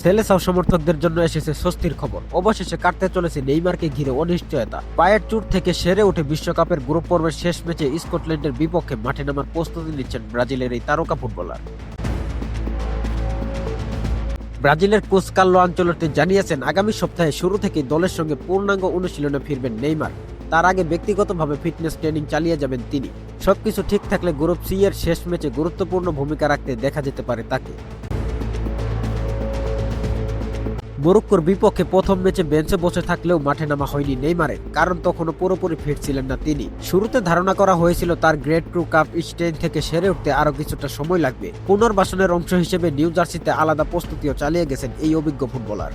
Selecao সমর্থকদের জন্য এসেছে স্বস্তির খবর। অবশেষে কাটতে চলেছে নেইমারকে ঘিরে অনিশ্চয়তা। পায়ের চোট থেকে সেরে উঠে বিশ্বকাপের গ্রুপ পর্বের শেষ ম্যাচে স্কটল্যান্ডের বিপক্ষে মাঠে নামার প্রস্তুতি নিচ্ছেন ব্রাজিলের এই তারকা ফুটবলার। ব্রাজিলের কোচ কার্লো আনচেলত্তি জানিয়েছেন, আগামী সপ্তাহে শুরু থেকেই দলের সঙ্গে পূর্ণাঙ্গ অনুশীলনে ফিরবেন নেইমার। তার আগে ব্যক্তিগতভাবে ফিটনেস ট্রেনিং চালিয়ে যাবেন তিনি। সবকিছু ঠিক থাকলে গ্রুপ সি এর শেষ ম্যাচে গুরুত্বপূর্ণ ভূমিকা রাখতে দেখা যেতে পারে তাকে। মরক্কোর বিপক্ষে প্রথম ম্যাচে বেঞ্চে বসে থাকলেও মাঠে নামা হয়নি নেইমারের, কারণ তখনও পুরোপুরি ফিট ছিলেন না তিনি। শুরুতে ধারণা করা হয়েছিল তার গ্রেড 2 কাপ স্টেইন থেকে সেরে উঠতে আরও কিছুটা সময় লাগবে। পুনর্বাসনের অংশ হিসেবে নিউ জার্সিতে আলাদা প্রস্তুতিও চালিয়ে গেছেন এই অভিজ্ঞ ফুটবলার।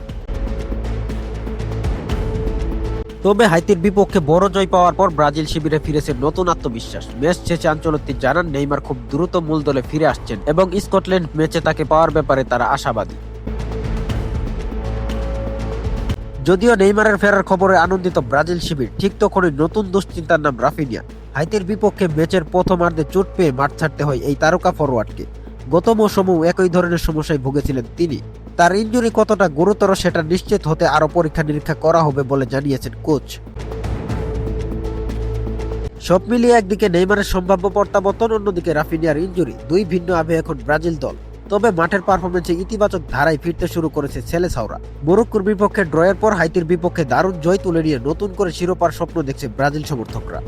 তবে হাইতির বিপক্ষে বড় জয় পাওয়ার পর ব্রাজিল শিবিরে ফিরেছে নতুন আত্মবিশ্বাস। ম্যাচ শেষে আনচেলত্তি জানান, নেইমার খুব দ্রুত মূল দলে ফিরে আসছেন এবং স্কটল্যান্ড ম্যাচে তাকে পাওয়ার ব্যাপারে তারা আশাবাদী। যদিও নেইমারের ফেরার খবরে আনন্দিত ব্রাজিল শিবির, ঠিক তখনই নতুন দুশ্চিন্তার নাম রাফিনিয়া। হাইতির বিপক্ষে ম্যাচের প্রথমার্ধে চোট পেয়ে মাঠ ছাড়তে হয় এই তারকা ফরোয়ার্ডকে। গত মৌসুমেও একই ধরনের সমস্যায় ভুগেছিলেন তিনি। তার ইনজুরি কতটা গুরুতর সেটা নিশ্চিত হতে আরও পরীক্ষা নিরীক্ষা করা হবে বলে জানিয়েছেন কোচ। সব মিলিয়ে একদিকে নেইমারের সম্ভাব্য প্রত্যাবর্তন, অন্যদিকে রাফিনিয়ার ইনজুরি, দুই ভিন্ন আবে এখন ব্রাজিল দল। তবে মাঠের পারফরমেন্সে ইতিবাচক ধারায় ফিরতে শুরু করেছে সেলেসাওরা। মরক্কোর বিপক্ষে ড্রয়ের পর হাইতির বিপক্ষে দারুণ জয় তুলে নিয়ে নতুন করে শিরোপার স্বপ্ন দেখছে ব্রাজিল সমর্থকরা।